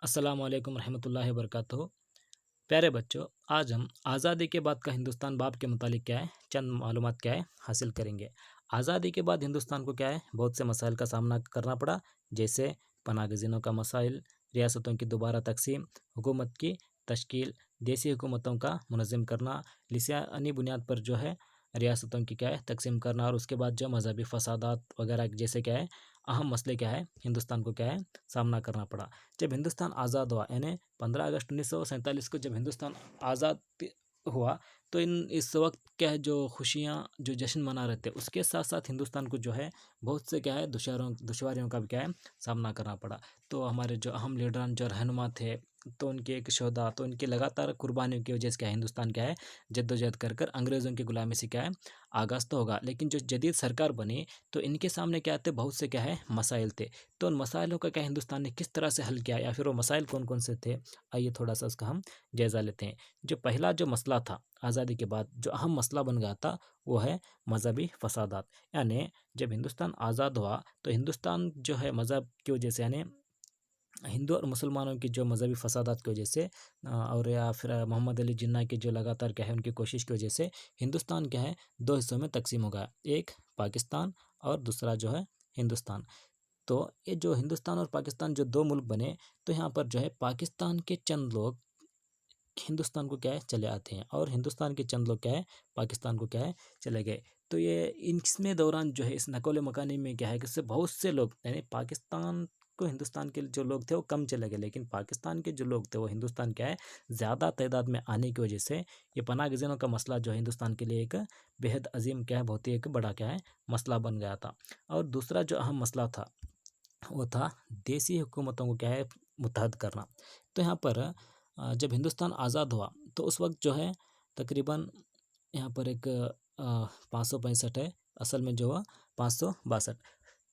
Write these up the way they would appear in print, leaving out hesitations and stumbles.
अस्सलाम वालेकुम रहमतुल्लाहि व बरकातुहू। प्यारे बच्चों, आज हम आज़ादी के बाद का हिंदुस्तान बाब के मुतालिक क्या है चंद मालूमात क्या है हासिल करेंगे। आज़ादी के बाद हिंदुस्तान को क्या है बहुत से मसाइल का सामना करना पड़ा, जैसे पनागज़ीनों का मसाइल, रियासतों की दोबारा तकसीम, हुकूमत की तश्कील, देसी हुकूमतों का मुनज़्ज़म करना, लिसानी बुनियाद पर जो है रियासतों की क्या है तकसीम करना, और उसके बाद जो मजहबी फसादात वगैरह जैसे क्या है अहम मसले क्या है हिंदुस्तान को क्या है सामना करना पड़ा। जब हिंदुस्तान आज़ाद हुआ यानी 15 अगस्त 1947 को जब हिंदुस्तान आज़ाद हुआ, तो इन इस वक्त क्या है जो खुशियाँ जो जश्न मना रहे थे, उसके साथ साथ हिंदुस्तान को जो है बहुत से क्या है दुश्वारियों का भी क्या है सामना करना पड़ा। तो हमारे जो अहम लीडरान जो रहनुमा थे, तो उनके एक शोधा, तो उनकी लगातार कुर्बानियों की वजह से क्या है हिंदुस्तान क्या है जद्दोजहद कर कर अंग्रेज़ों की गुलामी से क्या है आगाज़ तो होगा, लेकिन जो जदीद सरकार बनी तो इनके सामने क्या थे बहुत से क्या है मसाइल थे। तो उन मसाइलों का क्या हिंदुस्तान ने किस तरह से हल किया, या फिर वो मसाइल कौन कौन से थे, आइए थोड़ा सा उसका हम जायज़ा लेते हैं। जो पहला जो मसला था आज़ादी के बाद जो अहम मसला बन गया था, वो है मजहबी फसादात। यानी जब हिंदुस्तान आज़ाद हुआ तो हिंदुस्तान जो है मज़हब की वजह से, यानी हिंदू और मुसलमानों की जो मजहबी फसादात की वजह से और या फिर मोहम्मद अली जिन्ना की जो लगातार क्या है उनकी कोशिश की वजह से हिंदुस्तान क्या है दो हिस्सों में तकसीम हो गया, एक पाकिस्तान और दूसरा जो है हिंदुस्तान। तो ये जो हिंदुस्तान और पाकिस्तान जो दो मुल्क बने, तो यहाँ पर जो है पाकिस्तान के चंद लोग हिंदुस्तान को क्या है चले आते हैं, और हिंदुस्तान के चंद लोग क्या है पाकिस्तान को क्या है चले गए। तो ये इसमें दौरान जो है इस नकोल मकानी में क्या है कि इससे बहुत से लोग, यानी पाकिस्तान को हिंदुस्तान के जो लोग थे वो कम चले गए, लेकिन पाकिस्तान के जो लोग थे वो हिंदुस्तान क्या है ज़्यादा तादाद में आने की वजह से ये पनाह गज़ीनों का मसला जो है हिंदुस्तान के लिए एक बेहद अजीम क्या है बहुत ही एक बड़ा क्या है मसला बन गया था। और दूसरा जो अहम मसला था वो था देसी हुकूमतों को क्या है मुत्तहद करना। तो यहाँ पर जब हिंदुस्तान आज़ाद हुआ तो उस वक्त जो है तकरीबन यहाँ पर एक 565 है, असल में जो हुआ 562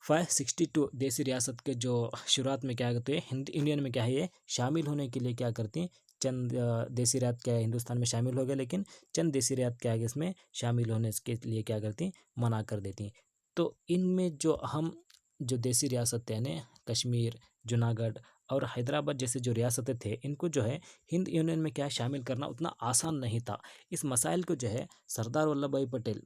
562 देसी रियासत के जो शुरुआत में क्या करते हैं हिंद इंडियन में क्या है ये शामिल होने के लिए क्या करती हैं, चंद देसी रियात क्या है हिंदुस्तान में शामिल हो गए, लेकिन चंद देसी रियात क्या है इसमें शामिल होने के लिए क्या करती हैं मना कर देती हैं। तो इनमें जो अहम जो देसी रियासत यानी कश्मीर, जूनागढ़ और हैदराबाद जैसे जो रियासतें थे, इनको जो है हिंद यूनियन में क्या है शामिल करना उतना आसान नहीं था। इस मसाइल को जो है सरदार वल्लभ भाई पटेल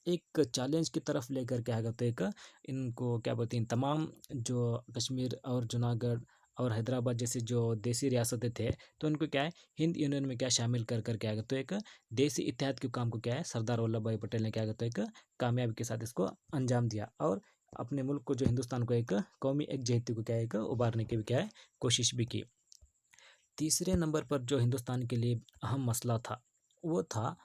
एक चैलेंज की तरफ लेकर क्या है तो एक इनको क्या बोलते हैं तमाम जो कश्मीर और जूनागढ़ और हैदराबाद जैसे जो देसी रियासतें थे, तो उनको क्या है हिंद यूनियन में क्या शामिल कर कर क्या है तो एक देसी इत्तेहाद के काम को क्या है सरदार वल्लभ भाई पटेल ने क्या है तो एक कामयाबी के साथ इसको अंजाम दिया, और अपने मुल्क को जो हिंदुस्तान को एक कौमी एकजुटता को क्या है एक उभारने की भी क्या है कोशिश भी की। तीसरे नंबर पर जो हिंदुस्तान के लिए अहम मसला था वो था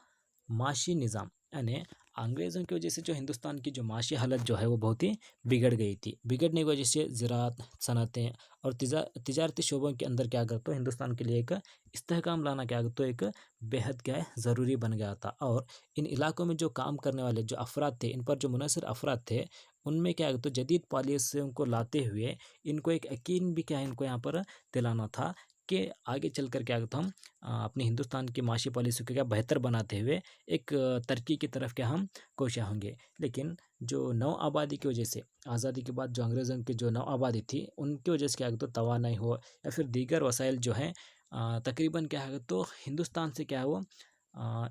माशी निज़ाम, यानी अंग्रेज़ों की वजह से जो हिंदुस्तान की जो माशी हालत जो है वो बहुत ही बिगड़ गई थी। बिगड़ने की वजह से ज़राअत, सनतें और तिजारती शोबों के अंदर क्या कर तो हिंदुस्तान के लिए एक इस्तेहकाम लाना क्या कर तो एक बेहद क्या है ज़रूरी बन गया था। और इन इलाकों में जो काम करने वाले जो अफराद थे, इन पर जो मुनसर अफराद थे, उनमें क्या है तो जदीद पॉलिसियों को लाते हुए इनको एक यकीन भी क्या है इनको यहाँ पर दिलाना था कि आगे चलकर क्या तो हम अपने हिंदुस्तान की माशी पॉलिसी को क्या बेहतर बनाते हुए एक तरक्की की तरफ क्या हम कोशिश होंगे। लेकिन जो नौ आबादी की वजह से आज़ादी के बाद जो अंग्रेज़ों की जो नौ आबादी थी उनकी वजह से क्या तो तवानाई हो या फिर दीगर वसाइल जो हैं तकरीबन क्या है तो हिंदुस्तान से क्या है वो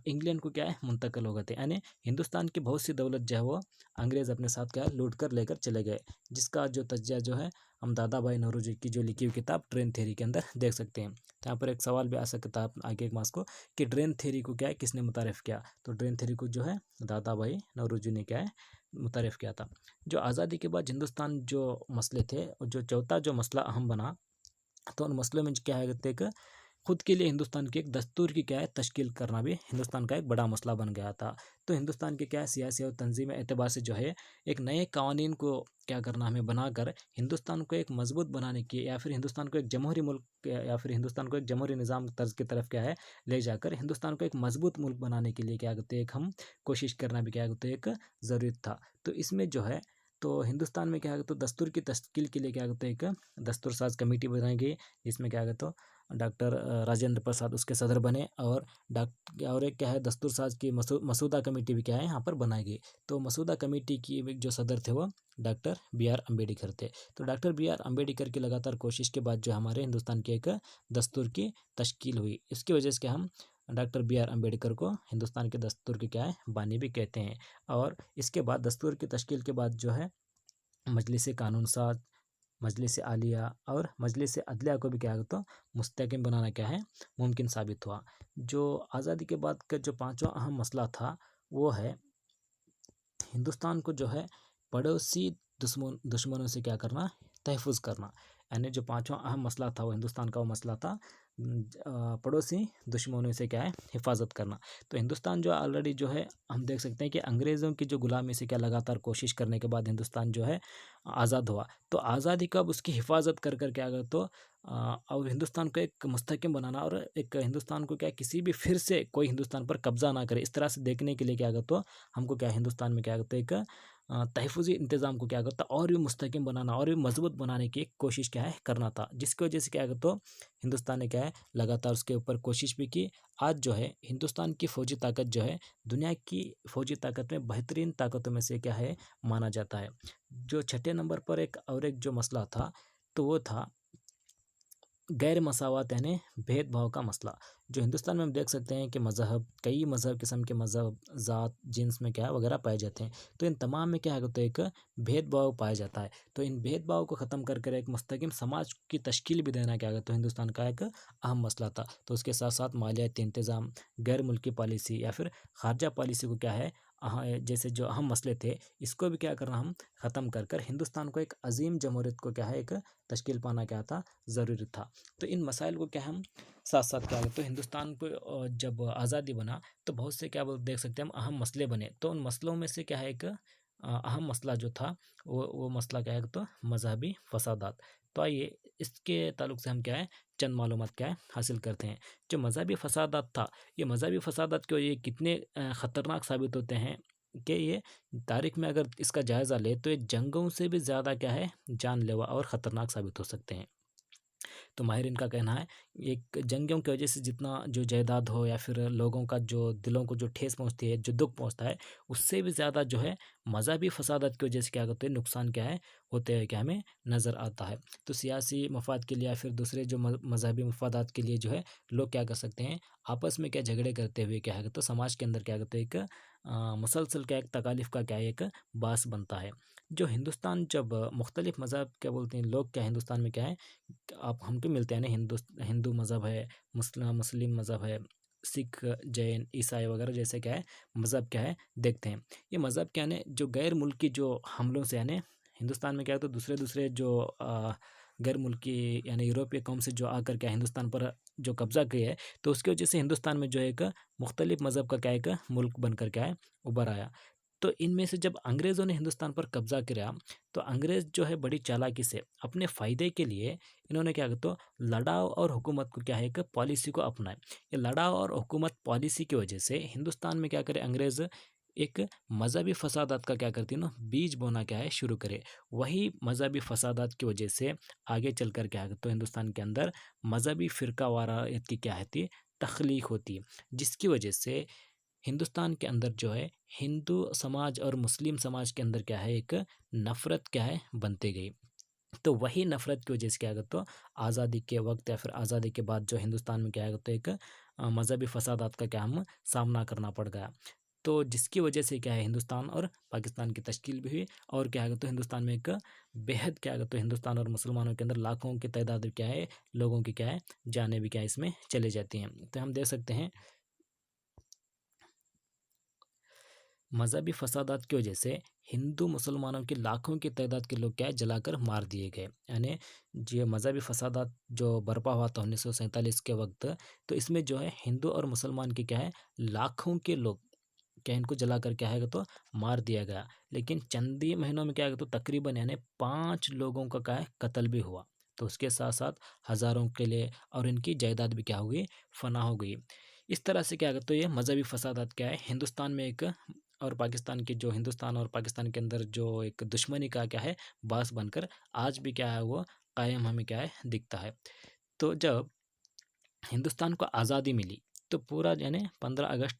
इंग्लैंड को क्या है मुंतकिल हो गए थे, यानी हिंदुस्तान की बहुत सी दौलत जो है वो अंग्रेज़ अपने साथ क्या लूट कर लेकर चले गए, जिसका जो तज्जिया जो है हम दादा भाई नौरोजी की जो लिखी हुई किताब ड्रेन थ्योरी के अंदर देख सकते हैं। तो यहाँ पर एक सवाल भी आ सकता है आगे एक मास को कि ड्रेन थ्योरी को क्या है किसने मुतारिफ किया, तो ड्रेन थ्योरी को जो है दादा भाई नौरोजी ने क्या है मुतारिफ किया था। जो आज़ादी के बाद हिंदुस्तान जो मसले थे, जो चौथा जो मसला अहम बना, तो उन मसलों में क्या है एक खुद के लिए हिंदुस्तान के एक दस्तूर की क्या है तश्कील करना भी हिंदुस्तान का एक बड़ा मसला बन गया था। तो हिंदुस्तान के क्या है सियासी और तंजीमी एतबार से जो है एक नए कानून को क्या करना हमें बनाकर हिंदुस्तान को एक मजबूत बनाने की, या फिर हिंदुस्तान को एक जमहूरी मुल्क या फिर हिंदुस्तान को एक जमहूरी निज़ाम तर्ज की तरफ क्या है ले जाकर हिंदुस्तान को एक मजबूत मुल्क बनाने के लिए क्या कहते हैं एक हम कोशिश करना भी क्या कहते हैं एक ज़रूरत था। तो इसमें जो है तो हिंदुस्तान में क्या है तो दस्तूर की तश्कील के लिए क्या कहते हैं एक दस्तूर साज कमेटी बनाई गई, जिसमें क्या कहते डॉक्टर राजेंद्र प्रसाद उसके सदर बने, और एक क्या है दस्तूर साज की मसूदा कमेटी भी क्या है यहाँ पर बनाई गई। तो मसूदा कमेटी की जो सदर थे वो डॉक्टर बी आर अम्बेडकर थे। तो डॉक्टर बी आर अम्बेडकर की लगातार कोशिश के बाद जो हमारे हिंदुस्तान की एक दस्तूर की तश्कील हुई। इसकी वजह से क्या हम डॉक्टर बी आर अम्बेडकर को हिंदुस्तान के दस्तूर के क्या है बानी भी कहते हैं। और इसके बाद दस्तूर की तश्कील के बाद जो है मजलिस कानून साज, मजलिस आलिया और मजलिस अदलिया को भी क्या है तो मुस्तहकम बनाना क्या है मुमकिन साबित हुआ। जो आज़ादी के बाद का जो पांचवा अहम मसला था वो है हिंदुस्तान को जो है पड़ोसी दुश्मनों से क्या करना, तहफ़्फ़ुज़ करना। यानी जो पांचवा अहम मसला था वो हिंदुस्तान का वो मसला था पड़ोसी दुश्मनों से क्या है हिफाजत करना। तो हिंदुस्तान जो ऑलरेडी जो है हम देख सकते हैं कि अंग्रेज़ों की जो गुलामी से क्या लगातार कोशिश करने के बाद हिंदुस्तान जो है आज़ाद हुआ। तो आज़ादी कब उसकी हिफाजत कर कर क्या अगर तो और हिंदुस्तान को एक मुस्तहकम बनाना और एक हिंदुस्तान को क्या किसी भी फिर से कोई हिंदुस्तान पर कब्जा ना करे, इस तरह से देखने के लिए क्या अगर तो हमको क्या हिंदुस्तान में क्या करते एक तहफ़्फ़ुज़ी इंतज़ाम को क्या करता और भी मुस्तहकम बनाना और भी मजबूत बनाने की एक कोशिश क्या है करना था, जिसकी वजह से क्या है तो हिंदुस्तान ने क्या है लगातार उसके ऊपर कोशिश भी की। आज जो है हिंदुस्तान की फ़ौजी ताकत जो है दुनिया की फ़ौजी ताकत में बेहतरीन ताकतों में से क्या है माना जाता है। जो छठे नंबर पर एक जो मसला था तो वो था गैर मसावत यानी भेदभाव का मसला। जो हिंदुस्तान में हम देख सकते हैं कि कई मज़हब किस्म के मज़हब ज़ात जिन्स में क्या है वगैरह पाए जाते हैं। तो इन तमाम में क्या है तो एक भेदभाव पाया जाता है। तो इन भेदभाव को ख़त्म कर एक मुस्तकिम समाज की तश्कील भी देना क्या है तो हिंदुस्तान का एक अहम मसला था। तो उसके साथ साथ मालियाती इंतज़ाम, गैर मुल्की पॉलिसी या फिर खारजा पॉलिसी को क्या है जैसे जो अहम मसले थे इसको भी क्या करना हम ख़त्म कर हिंदुस्तान को एक अजीम जमहूरियत को क्या है एक तश्कील पाना क्या था ज़रूरी था। तो इन मसाइल को क्या हम साथ साथ क्या तो हिंदुस्तान को जब आज़ादी बना तो बहुत से क्या बोल देख सकते हैं हम अहम मसले बने। तो उन मसलों में से क्या है एक अहम मसला जो था वो मसला क्या है तो मजहबी फसादात। तो आइए इसके ताल्लुक से हम क्या है चंद मालूमात क्या है हासिल करते हैं। जो मजहबी फसादात था, ये मजहबी फसादात क्यों ये कितने ख़तरनाक साबित होते हैं कि ये तारीख में अगर इसका जायज़ा ले तो ये जंगों से भी ज़्यादा क्या है जानलेवा और ख़तरनाक साबित हो सकते हैं। तो माहिरीन का कहना है एक जंगों की वजह से जितना जो जायदाद हो या फिर लोगों का जो दिलों को जो ठेस पहुंचती है, जो दुख पहुंचता है, उससे भी ज़्यादा जो है मजहबी फसादात की वजह से क्या होते हैं नुकसान क्या है होते हैं क्या हमें नज़र आता है। तो सियासी मफाद के लिए या फिर दूसरे जो मजहबी मफादात के लिए जो है लोग क्या कर सकते हैं आपस में क्या झगड़े करते हुए क्या है तो समाज के अंदर क्या करते हैं एक मुसलसल क्या एक तकालीफ का क्या एक बास बनता है। जो हिंदुस्तान जब मुख्तलिफ मज़हब क्या बोलते हैं लोग क्या हिंदुस्तान में क्या है आप हमको मिलते हैं ना हिंदू मज़हब है, मुस्लिम मज़हब है, सिख, जैन, ईसाई वगैरह जैसे क्या है मज़हब क्या है देखते हैं। ये मज़हब क्या है जो गैर मुल्की जो हमलों से यानी हिंदुस्तान में क्या है तो दूसरे जो गैर मुल्की यानी यूरोपीय कौम से जो आकर क्या हिंदुस्तान पर जो कब्ज़ा किया है तो उसकी वजह से हिंदुस्तान में जो है एक मुख्तलिफ मज़हब का क्या एक मुल्क बनकर क्या है उभर आया। तो इनमें से जब अंग्रेज़ों ने हिंदुस्तान पर कब्ज़ा किया तो अंग्रेज़ जो है बड़ी चालाकी से अपने फ़ायदे के लिए इन्होंने क्या किया तो लड़ाव और हुकूमत को क्या है एक पॉलिसी को अपनाए। ये लड़ाव और हुकूमत पॉलिसी की वजह से हिंदुस्तान में क्या करे अंग्रेज़ एक मज़हबी फसादात का क्या करती है ना बीज बोना क्या है शुरू करे। वही मज़हबी फसादात की वजह से आगे चलकर क्या है तो हिंदुस्तान के अंदर मज़हबी फ़िरकावारायत की क्या है तख्लीक होती है, जिसकी वजह से हिंदुस्तान के अंदर जो है हिंदू समाज और मुस्लिम समाज के अंदर क्या है एक नफ़रत क्या है बनती गई। तो वही नफ़रत की वजह से क्या है तो आज़ादी के वक्त या फिर आज़ादी के बाद जो हिंदुस्तान में क्या है तो एक मज़हबी फसादात का क्या हम सामना करना पड़ गया। तो जिसकी वजह से क्या है हिंदुस्तान और पाकिस्तान की तश्कील भी हुई और क्या है तो हिंदुस्तान में एक बेहद क्या है तो हिंदुस्तान और मुसलमानों के अंदर लाखों की तादाद में क्या है लोगों की क्या है जानें भी क्या है इसमें चली जाती हैं। तो हम देख सकते हैं मज़हबी फसादात की वजह से हिंदू मुसलमानों की लाखों की तादाद के लोग क्या है जलाकर मार दिए गए। यानी जो मज़हबी फसादात जो बर्पा हुआ था 1947 के वक्त, तो इसमें जो है हिंदू और मुसलमान की क्या है लाखों के लोग क्या इनको जलाकर क्या है तो मार दिया गया। लेकिन चंद ही महीनों में क्या है तो तकरीबन यानी 5 लोगों का क्या है कत्ल भी हुआ। तो उसके साथ साथ हज़ारों के लिए और इनकी जायदाद भी क्या हो गई फना हो गई। इस तरह से क्या है तो ये मज़हबी फसादात क्या है हिंदुस्तान में एक और पाकिस्तान की जो हिंदुस्तान और पाकिस्तान के अंदर जो एक दुश्मनी का क्या है बास बनकर आज भी क्या है वो कायम हमें क्या है दिखता है। तो जब हिंदुस्तान को आज़ादी मिली तो पूरा यानी 15 अगस्त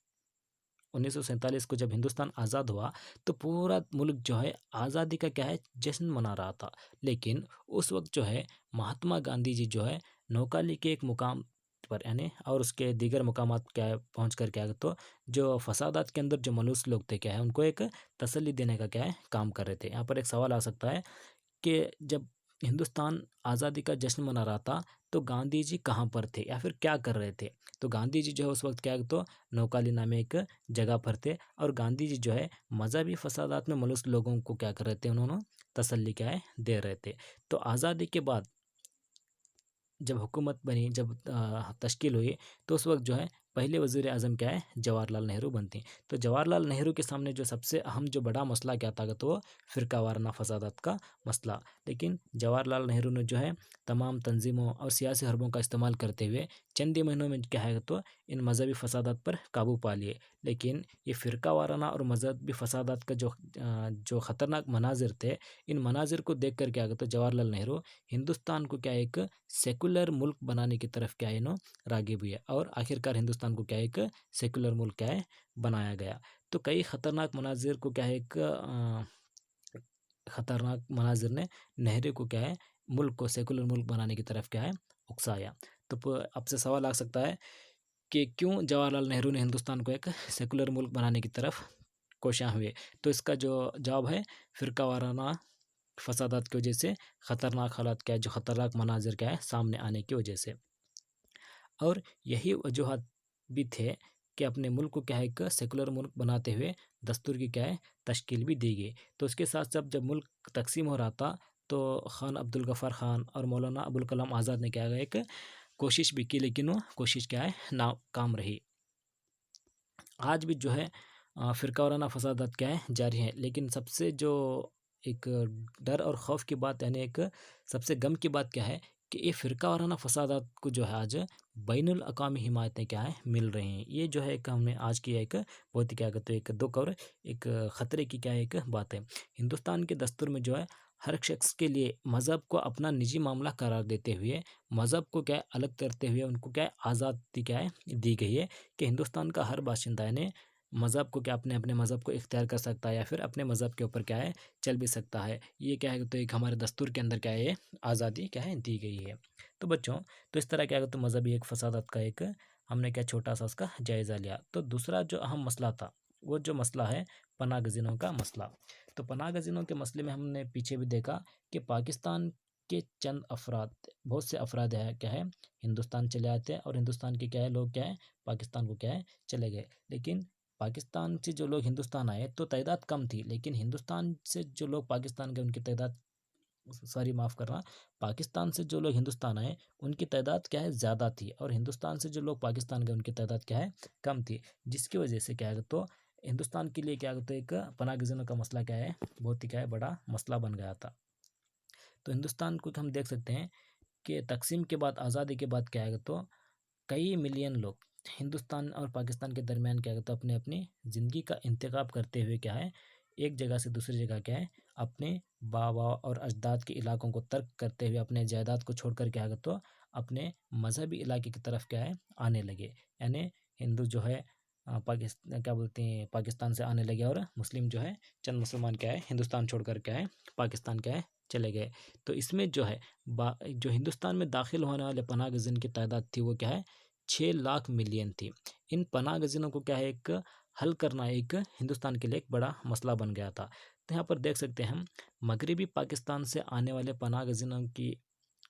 1947 को जब हिंदुस्तान आज़ाद हुआ तो पूरा मुल्क जो है आज़ादी का क्या है जश्न मना रहा था। लेकिन उस वक्त जो है महात्मा गांधी जी जो है नौकाली के एक मुकाम पर यानी और उसके दीगर मुकामात क्या है पहुँच कर क्या है तो जो फसादात के अंदर जो मलूस लोग थे क्या है उनको एक तसल्ली देने का क्या है काम कर रहे थे। यहाँ पर एक सवाल आ सकता है कि जब हिंदुस्तान आज़ादी का जश्न मना रहा था तो गांधी जी कहाँ पर थे या फिर क्या कर रहे थे। तो गांधी जी जो है उस वक्त क्या है तो नौकाली नामे एक जगह पर थे और गांधी जी जो है मजहबी फसादात में मलूस लोगों को क्या कर रहे थे उन्होंने तसल्ली क्या है दे रहे थे। तो आज़ादी के बाद जब हुकूमत बनी जब तश्कील हुई तो उस वक्त जो है पहले वज़ीर आज़म क्या है जवाहरलाल नेहरू बनती। तो जवाहरलाल नेहरू के सामने जो सबसे अहम जो बड़ा मसला क्या था तो वो फ़िरका वाराना फसादात का मसला। लेकिन जवाहरलाल नेहरू ने जो है तमाम तंजीमों और सियासी हरबों का इस्तेमाल करते हुए चंद ही महीनों में क्या है तो इन मजहबी फसादात पर काबू पा लिए। लेकिन ये फ़िरका वाराना और मजहबी फसादात का जो ख़तरनाक मनाजिर थे इन मनाजिर को देख कर क्या तो जवाहरलाल नेहरू हिंदुस्तान को क्या एक सेकुलर मुल्क बनाने की तरफ क्या है नो राग़िब हुए और आखिरकार हिंदुस्तान को क्या एक सेकुलर मुल्क क्या है बनाया गया। तो कई ख़तरनाक मनाजिर को क्या है एक ख़तरनाक मनाजिर ने नेहरू को क्या है मुल्क को सेकुलर मुल्क बनाने की तरफ क्या है उकसाया। तो आपसे सवाल आ सकता है कि क्यों जवाहरलाल नेहरू ने हिंदुस्तान को एक सेकुलर मुल्क बनाने की तरफ कोशियाँ हुए। तो इसका जो जवाब है फ़िरका वाराना फसादात की वजह से ख़तरनाक हालात क्या है जो ख़तरनाक मनाजिर क्या है सामने आने की वजह से। और यही वजूहत भी थे कि अपने मुल्क को क्या है एक सेकुलर मुल्क बनाते हुए दस्तूर की क्या है तश्कील भी दी गई। तो उसके साथ साथ जब मुल्क तकसीम हो रहा था तो खान अब्दुल गफ़ार ख़ान और मौलाना अबुल कलाम आज़ाद ने क्या है एक कोशिश भी की लेकिन वो कोशिश क्या है नाकाम रही। आज भी जो है फ़िरका वाराना फसादात क्या है जारी हैं। लेकिन सबसे जो एक डर और खौफ की बात यानी एक सबसे गम की बात क्या है कि ये फ़िरका वाराना फसादात को जो है आज बैनुल अक़वामी हिमायतें क्या है मिल रही हैं। ये जो है एक हमने आज की एक बहुत ही क्या कहते हैं एक दुख और एक ख़तरे की क्या है एक बात है। हिंदुस्तान के दस्तूर में जो है हर शख्स के लिए मज़हब को अपना निजी मामला करार देते हुए मज़हब को क्या है अलग करते हुए उनको क्या है आज़ादी क्या है दी गई है कि हिंदुस्तान का हर बाशिंदा यानी मज़हब को क्या अपने मज़हब को इख्तियार कर सकता है या फिर अपने मज़हब के ऊपर क्या है चल भी सकता है। ये क्या है तो एक हमारे दस्तूर के अंदर क्या है ये आज़ादी क्या है दी गई है। तो बच्चों तो इस तरह क्या है तो मज़हबी एक फसादात का एक हमने क्या छोटा सा उसका जायज़ा लिया। तो दूसरा जो अहम मसला था वो जो मसला है पनाह गज़ीनों का मसला। तो पनाह गज़ीनों के मसले में हमने पीछे भी देखा कि पाकिस्तान के चंद अफराद बहुत से अफराद है क्या है हिंदुस्तान चले आते हैं और हिंदुस्तान के क्या है लोग क्या है पाकिस्तान को क्या है चले गए। लेकिन पाकिस्तान से जो लोग हिंदुस्तान आए तो तादाद कम थी लेकिन हिंदुस्तान से जो लोग पाकिस्तान गए उनकी तादाद सॉरी माफ़ करना पाकिस्तान से जो लोग हिंदुस्तान आए उनकी तादाद क्या है ज़्यादा थी और हिंदुस्तान से जो लोग पाकिस्तान गए उनकी तादाद क्या है कम थी। जिसकी वजह से क्या है तो हिंदुस्तान के लिए क्या है तो एक पनाह गज़ीनों का मसला क्या है बहुत ही क्या है बड़ा मसला बन गया था। तो हिंदुस्तान को हम देख सकते हैं कि तकसीम के बाद आज़ादी के बाद क्या है तो कई मिलियन लोग हिंदुस्तान और पाकिस्तान के दरमियान क्या है तो अपने अपनी ज़िंदगी का इंतखाब करते हुए क्या है एक जगह से दूसरी जगह क्या है अपने बाबा और अजदाद के इलाकों को तर्क करते हुए अपने जायदाद को छोड़कर क्या है तो अपने मजहबी इलाके की तरफ क्या है आने लगे। यानी हिंदू जो है पाकिस्तान क्या बोलते हैं पाकिस्तान से आने लगे और मुस्लिम जो है चंद मुसलमान क्या है हिंदुस्तान छोड़कर क्या है पाकिस्तान क्या है चले गए। तो इसमें जो है जो हिंदुस्तान में दाखिल होने वाले पनाह गज़ीन की तादाद थी वो क्या है 6 लाख मिलियन थी। इन पनाह गज़ीनों को क्या है एक हल करना एक हिंदुस्तान के लिए एक बड़ा मसला बन गया था। तो यहाँ पर देख सकते हैं हम मगरबी पाकिस्तान से आने वाले पनाह गज़ीनों की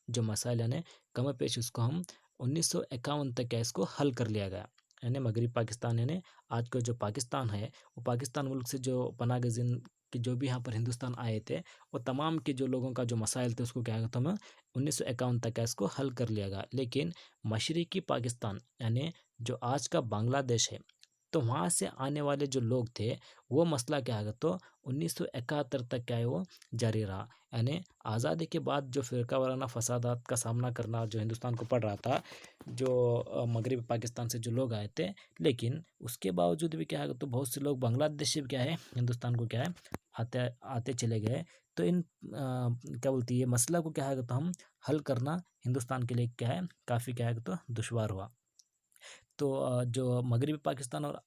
जो मसाइल यानी कम पेश उसको हम 1951 तक क्या इसको हल कर लिया गया। यानी मगरबी पाकिस्तान यानी आज का जो पाकिस्तान है वो पाकिस्तान मुल्क से जो पनाह गज़ीन कि जो भी यहाँ पर हिंदुस्तान आए थे वो तमाम के जो लोगों का जो मसाइल थे उसको क्या कहता हूँ 1951 तक इसको हल कर लिया गया। लेकिन मशरक़ी पाकिस्तान यानी जो आज का बांग्लादेश है तो वहाँ से आने वाले जो लोग थे वो मसला क्या है तो 1971 तक क्या है वो जारी रहा। यानी आज़ादी के बाद जो फ़िरका वाराना फसादात का सामना करना जो हिंदुस्तान को पड़ रहा था जो मगरबी पाकिस्तान से जो लोग आए थे लेकिन उसके बावजूद भी क्या है तो बहुत से लोग बांग्लादेश से क्या है हिंदुस्तान को क्या है आते चले गए। तो इन क्या बोलती है मसला को क्या है तो हम हल करना हिंदुस्तान के लिए क्या है, काफ़ी क्या है तो दुश्वार हुआ। तो जो मगरबी पाकिस्तान और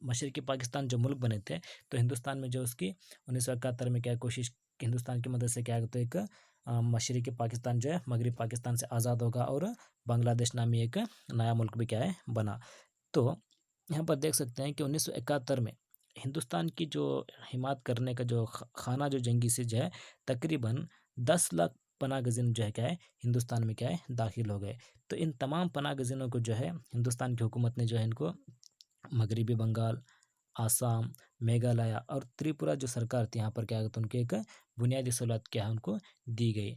मशरक़ी पाकिस्तान जो मुल्क बने थे, तो हिंदुस्तान में जो उसकी 1971 में क्या कोशिश हिंदुस्तान की मदद से क्या है तो एक मशरक़ी पाकिस्तान जो है मगरबी पाकिस्तान से आज़ाद होगा और बांग्लादेश नामी एक नया मुल्क भी क्या है बना। तो यहाँ पर देख सकते हैं कि 1971 में हिंदुस्तान की जो हिमायत करने का जो खाना जो जंगी से जो है तकरीबन 10 लाख पनाह गज़ीन जो है क्या है हिंदुस्तान में क्या है दाखिल हो गए। तो इन तमाम पनाह गज़ीनों को जो है हिंदुस्तान की हुकूमत ने जो है इनको मगरबी बंगाल, आसाम, मेघालय और त्रिपुरा जो सरकार थी यहाँ पर क्या है तो उनके एक बुनियादी सहूलत क्या है उनको दी गई।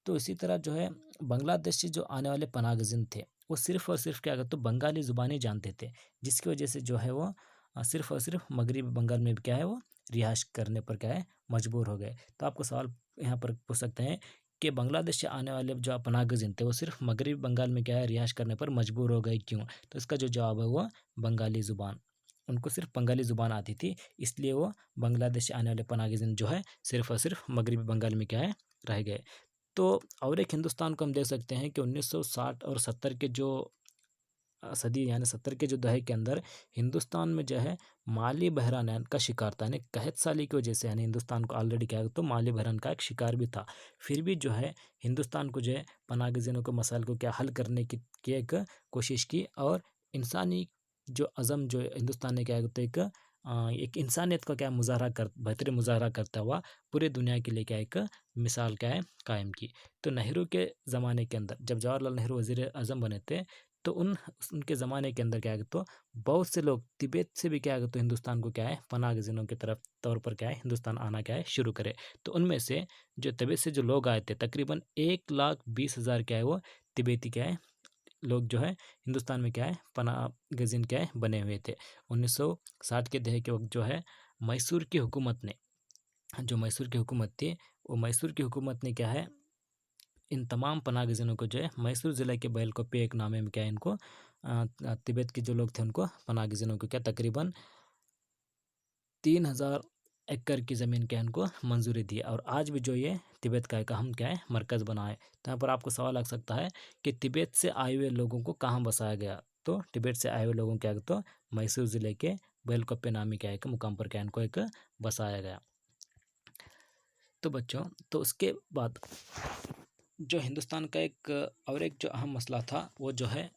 तो इसी तरह जो है बांग्लादेश से जो आने वाले पनाह गज़ीन थे वो सिर्फ़ और सिर्फ क्या तो बंगाली ज़ुबान ही जानते थे, जिसकी वजह से जो है वो सिर्फ़ और सिर्फ मगरबी बंगाल में क्या है वो रिहाइश करने पर क्या है मजबूर हो गए। तो आपको सवाल यहाँ पर पूछ सकते हैं कि बांग्लादेश से आने वाले जो पनाह गज़ीन थे वो सिर्फ मगरबी बंगाल में क्या है रिहाइश करने पर मजबूर हो गए क्यों? तो इसका जो जवाब है वो बंगाली ज़ुबान, उनको सिर्फ बंगाली ज़ुबान आती थी, इसलिए वो बांग्लादेश से आने वाले पनाह गज़ीन जो है सिर्फ और सिर्फ मगरबी बंगाल में क्या है रह गए। तो और एक हिंदुस्तान को हम देख सकते हैं कि 1960 और 70 के जो सदी यानी 70 के जो दहाई के अंदर हिंदुस्तान में जो है माली बहरान का शिकार था, यानी कहत साली की वजह से, यानी हिंदुस्तान को ऑलरेडी क्या है तो माली बहरान का एक शिकार भी था। फिर भी जो है हिंदुस्तान को जो है पनाह गज़ीनों के मसाइल को क्या हल करने की एक कोशिश की और इंसानी जो अज़म जो हिंदुस्तान ने क्या है तो एक इंसानियत का क्या मुजाहरा कर बेहतरीन मुजाहरा करता हुआ पूरे दुनिया के लिए क्या एक मिसाल क्या है कायम की। तो नेहरू के ज़माने के अंदर जब जवाहरलाल नेहरू वज़ीर आज़म बने थे, तो उनके ज़माने के अंदर क्या है तो बहुत से लोग तिब्बत से भी क्या है तो हिंदुस्तान को क्या है पनाह गज़ीनों की तरफ तौर पर क्या है हिंदुस्तान आना क्या है शुरू करे। तो उनमें से जो तिब्बत से जो लोग आए थे तकरीबन 1,20,000 क्या है वो तिब्बती क्या है लोग जो है हिंदुस्तान में क्या है पनाह गज़ीन क्या है बने हुए थे। 1960 के दहाई के वक्त जो है मैसूर की हुकूमत ने, जो मैसूर की हुकूमत थी, वो मैसूर की हुकूमत ने क्या है इन तमाम पनाह गज़ीनों को जो है मैसूर ज़िले के बैलकोपी एक नामे में क्या है इनको तिब्बत के जो लोग थे उनको पनाह गज़ीनों को क्या तकरीबन 3,000 एकड़ की ज़मीन क्या है इनको मंजूरी दी और आज भी जो ये तिब्बत का एक अहम क्या है मरकज़ बना है। तो यहाँ पर आपको सवाल लग सकता है कि तिब्बत से आए हुए लोगों को कहाँ बसाया गया? तो तिब्बत से आए हुए लोगों क्या तो मैसूर ज़िले के बैलकोपे नामी क्या एक मुकाम पर क्या इनको एक बसाया गया। तो बच्चों, तो उसके बाद जो हिंदुस्तान का एक और एक जो अहम मसला था वो जो है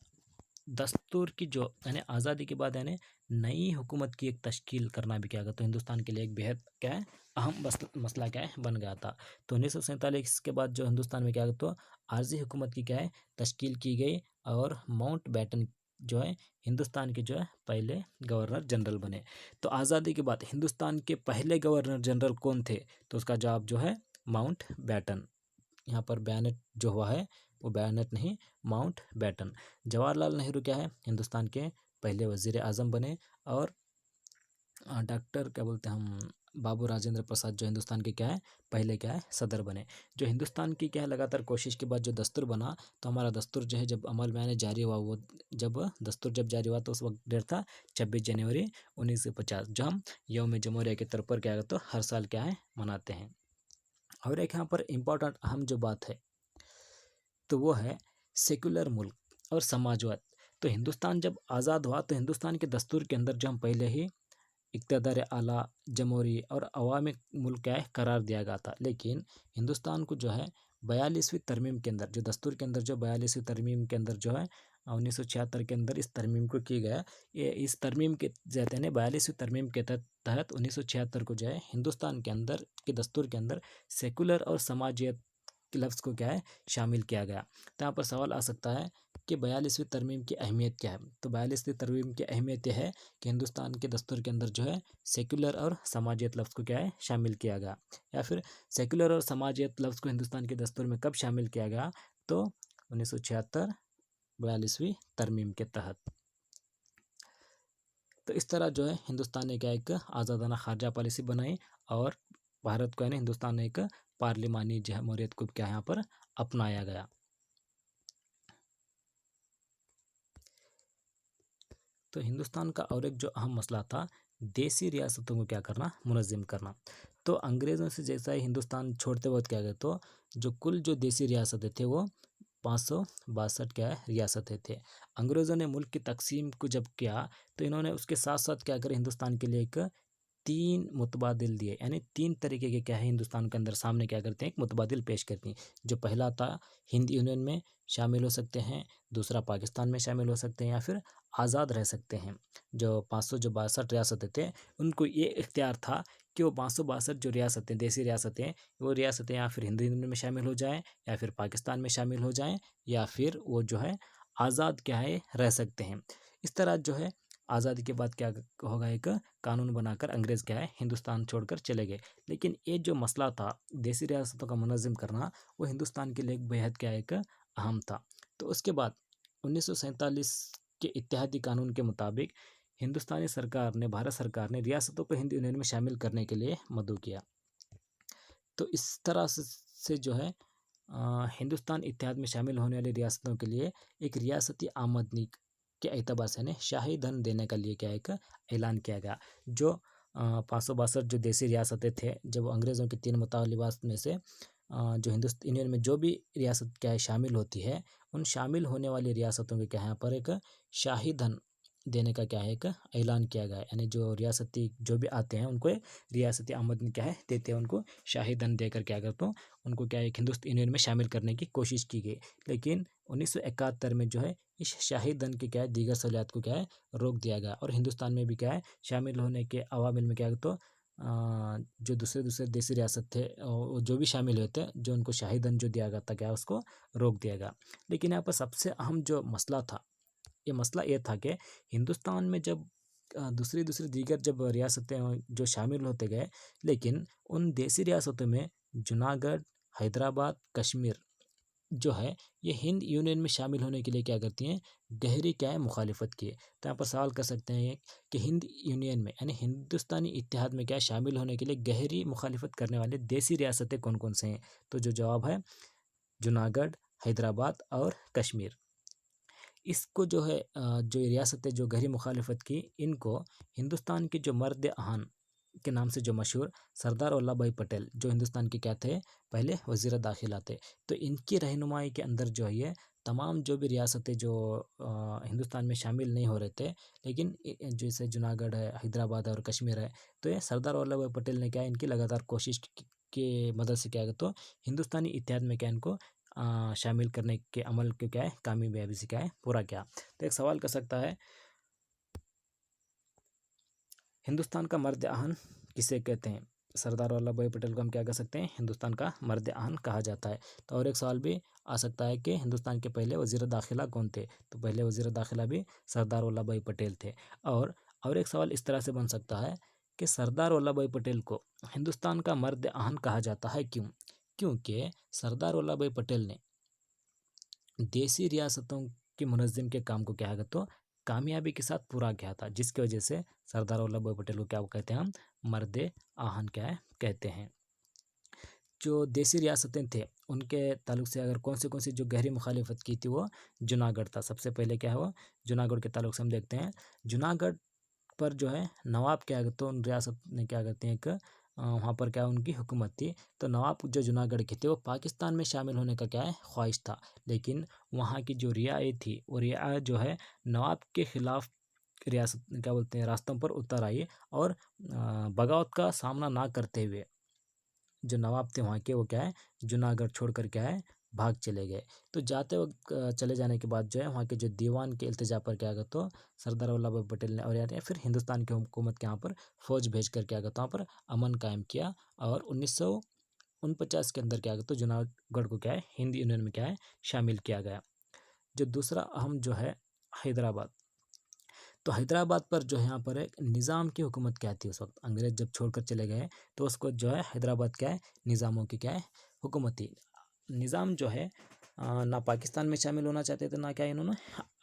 दस्तूर की जो यानी आज़ादी के बाद यानी नई हुकूमत की एक तश्कील करना भी क्या था तो हिंदुस्तान के लिए एक बेहद क्या है अहम मसला क्या है बन गया था। तो 1947 के बाद जो हिंदुस्तान में क्या तो आर्जी हुकूमत की क्या है तश्कील की गई और माउंट बैटन जो है हिंदुस्तान के जो है पहले गवर्नर जनरल बने। तो आज़ादी के बाद हिंदुस्तान के पहले गवर्नर जनरल कौन थे? तो उसका जवाब जो है माउंट बैटन। यहाँ पर बैनट जो हुआ है वो बैनट नहीं, माउंट बैटन। जवाहरलाल नेहरू क्या है हिंदुस्तान के पहले वज़ीर आज़म बने और डॉक्टर क्या बोलते हैं हम बाबू राजेंद्र प्रसाद जो हिंदुस्तान के क्या है पहले क्या है सदर बने। जो हिंदुस्तान की क्या है लगातार कोशिश के बाद जो दस्तूर बना, तो हमारा दस्तूर जो है जब अमल में आने जारी हुआ, वो जब दस्तूर जब जारी हुआ तो उस वक्त डेट था 26 जनवरी 1950, जो हम यौम जमहूरिया के तौर पर क्या है तो हर साल क्या है मनाते हैं। और एक यहाँ पर इम्पोर्टेंट अहम जो बात है तो वो है सेकुलर मुल्क और समाजवाद। तो हिंदुस्तान जब आज़ाद हुआ तो हिंदुस्तान के दस्तूर के अंदर जो हम पहले ही इक़्तिदार आला, जमहूरी और अवामी मुल्क क्या है करार दिया गया था, लेकिन हिंदुस्तान को जो है 42वीं तरमीम के अंदर जो दस्तूर के अंदर जो 42वीं तरमीम के अंदर जो है 1976 के अंदर इस तरमीम को की गया। ये इस तरमीम के जहत यानी 42वीं तरमीम के तहत 1976 को जो है हिंदुस्तान के अंदर के दस्तूर के अंदर सेकुलर और समाजियत के लफ्ज़ को क्या है शामिल किया गया। तो यहाँ पर सवाल आ सकता है कि 42वीं तरमीम की अहमियत क्या है? तो 42वीं तरमीम की अहमियत यह है कि हिंदुस्तान के दस्तूर के अंदर जो है सेकुलर और समाजियत लफ्ज़ को क्या है शामिल किया गया। या फिर सेकुलर और समाजियत लफ्ज़ को हिंदुस्तान के दस्तूर में कब शामिल किया गया? तो 1976 42वीं तरमीम के तहत। तो इस तरह जो है हिंदुस्तान ने क्या एक आज़ादाना खारजा पॉलिसी बनाई और भारत को यानी हिंदुस्तान ने एक पार्लिमानी जमहूरियत को क्या यहाँ पर अपनाया गया। तो हिंदुस्तान का और एक जो अहम मसला था देसी रियासतों को क्या करना मुनज़्ज़म करना। तो अंग्रेज़ों से जैसा ही हिंदुस्तान छोड़ते वक्त क्या गए तो जो कुल जो देसी रियासतें थे वो 562 क्या है रियासतें थे। अंग्रेज़ों ने मुल्क की तकसीम को जब किया तो इन्होंने उसके साथ साथ क्या करें, हिंदुस्तान के लिए एक 3 मुतबादिल दिए, यानी 3 तरीके के क्या है हिंदुस्तान के अंदर सामने क्या करते हैं, एक मुतबादिल पेश करती हैं। जो पहला था, हिंद यूनियन में शामिल हो सकते हैं, दूसरा पाकिस्तान में शामिल हो सकते हैं, या फिर आज़ाद रह सकते हैं। जो 562 रियासतें थे, उनको ये इख्तियार था कि वो 562 जो रियासतें, देसी रियासतें, वो रियासतें या फिर हिंद यूनियन में शामिल हो जाएँ, या फिर पाकिस्तान में शामिल हो जाएँ, या फिर वो जो है आज़ाद क्या है रह सकते हैं। इस तरह जो है आज़ादी के बाद क्या होगा, एक कानून बनाकर अंग्रेज़ क्या है हिंदुस्तान छोड़कर चले गए। लेकिन ये जो मसला था देसी रियासतों का मुनज़्ज़म करना, वो हिंदुस्तान के लिए एक बेहद क्या है, एक अहम था। तो उसके बाद 1947 के इत्तेहादी कानून के मुताबिक हिंदुस्तानी सरकार ने, भारत सरकार ने रियासतों को हिंद यूनियन में शामिल करने के लिए मदऊ किया। तो इस तरह से जो है हिंदुस्तान इत्तेहाद में शामिल होने वाली रियासतों के लिए एक रियासती आमदनी के एतबार से यानी शाही धन देने का लिए क्या एक ऐलान किया गया। जो 562 जो देसी रियासतें थे, जब अंग्रेज़ों के 3 मुतालिबात में से जो हिंदुस्तान यूनियन में जो भी रियासत क्या है शामिल होती है, उन शामिल होने वाली रियासतों के क्या यहाँ पर एक शाही धन देने का क्या है एक ऐलान किया गया है। यानी जो रियासती जो भी आते हैं उनको रियासती आमदनी क्या है देते हैं, उनको शाही धन देकर क्या करते हैं, उनको क्या है एक हिंदुस्तान यूनियन में शामिल करने की कोशिश की गई। लेकिन 1971 में जो है इस शाही धन की क्या है दीगर सहूलियात को क्या है रोक दिया गया, और हिंदुस्तान में भी क्या है शामिल होने के अवामिल में क्या है, तो जो दूसरे दूसरे देसी रियासत थे जो भी शामिल हुए थे, जो उनको शाही धन जो दिया गया था क्या उसको रोक दिया गया। लेकिन यहाँ पर सबसे अहम जो मसला था, ये मसला ये था कि हिंदुस्तान में जब दूसरी दूसरी दीगर जब रियासतें जो शामिल होते गए, लेकिन उन देसी रियासतों में जूनागढ़, हैदराबाद, कश्मीर जो है ये हिंद यूनियन में शामिल होने के लिए क्या करती हैं, गहरी क्या है मुखालिफत की है। तो यहाँ पर सवाल कर सकते हैं ये कि हिंद यूनियन में यानी हिंदुस्तानी इत्तेहाद में क्या शामिल होने के लिए गहरी मुखालिफत करने वाले देसी रियासतें कौन कौन से हैं। तो जो जवाब है जूनागढ़, हैदराबाद और कश्मीर। इसको जो है जो रियासतें जो गहरी मुखालिफत की, इनको हिंदुस्तान के जो मर्द आहन के नाम से जो मशहूर सरदार वल्लभ भाई पटेल, जो हिंदुस्तान के क्या थे पहले वज़ीर दाखिला थे, तो इनकी रहनुमाई के अंदर जो है ये तमाम जो भी रियासतें जो हिंदुस्तान में शामिल नहीं हो रहे थे, लेकिन जैसे जूनागढ़ है, हैदराबाद है और कश्मीर है, तो ये सरदार वल्लभ भाई पटेल ने क्या इनकी लगातार कोशिश की मदद से क्या है तो हिंदुस्तानी इत्तेहाद में क्या इनको शामिल करने के अमल को क्या है कामयाबी से क्या है पूरा किया। तो एक सवाल कर सकता है, हिंदुस्तान का मर्द आहन किसे कहते हैं। सरदार वल्लभ भाई पटेल को हम क्या कह सकते हैं, हिंदुस्तान का मर्द आहन कहा जाता है। तो और एक सवाल भी आ सकता है कि हिंदुस्तान के पहले वज़ीर दाखिला कौन थे। तो पहले वज़ीर दाखिला भी सरदार वल्लभ भाई पटेल थे। और एक सवाल इस तरह से बन सकता है कि सरदार वल्लभ भाई पटेल को हिंदुस्तान का मर्द आहन कहा जाता है क्यों। क्योंकि सरदार वल्लभ भाई पटेल ने देसी रियासतों के मुनज़्ज़िम के काम को क्या है तो कामयाबी के साथ पूरा किया था, जिसकी वजह से सरदार वल्लभ भाई पटेल को क्या कहते हैं, हम मर्द आहन क्या है कहते हैं। जो देसी रियासतें थे उनके ताल्लुक से अगर कौन सी जो गहरी मुखालिफत की थी, वो जूनागढ़ था। सबसे पहले क्या है वो जूनागढ़ के ताल्लुक से हम देखते हैं। जूनागढ़ पर जो है नवाब क्या है तो उन रियासत ने क्या करते हैं, एक वहाँ पर क्या उनकी हुकूमत थी। तो नवाब जो जूनागढ़ के थे वो पाकिस्तान में शामिल होने का क्या है ख्वाहिश था, लेकिन वहाँ की जो रियायत थी वो रियायत जो है नवाब के ख़िलाफ़ रियासत क्या बोलते हैं रास्तों पर उतर आई, और बगावत का सामना ना करते हुए जो नवाब थे वहाँ के वो क्या है जूनागढ़ छोड़कर क्या है भाग चले गए। तो जाते वक्त चले जाने के बाद जो है वहाँ के जो दीवान के इल्तिजा पर क्या कहते तो सरदार वल्लभ भाई पटेल ने और या फिर हिंदुस्तान की हुकूमत के यहाँ पर फ़ौज भेज कर क्या कहता वहाँ पर अमन कायम किया, और 1949 के अंदर क्या कहते जूनागढ़ को क्या है हिंद यूनियन में क्या है शामिल किया गया। जो दूसरा अहम जो है हैदराबाद। तो हैदराबाद पर जो है यहाँ पर एक निज़ाम की हुकूमत क्या थी उस वक्त, अंग्रेज़ जब छोड़कर चले गए तो उसको जो है हैदराबाद क्या है निज़ामों की क्या है हुकूमत थी। निज़ाम जो है ना पाकिस्तान में शामिल होना चाहते थे, ना क्या इन्होंने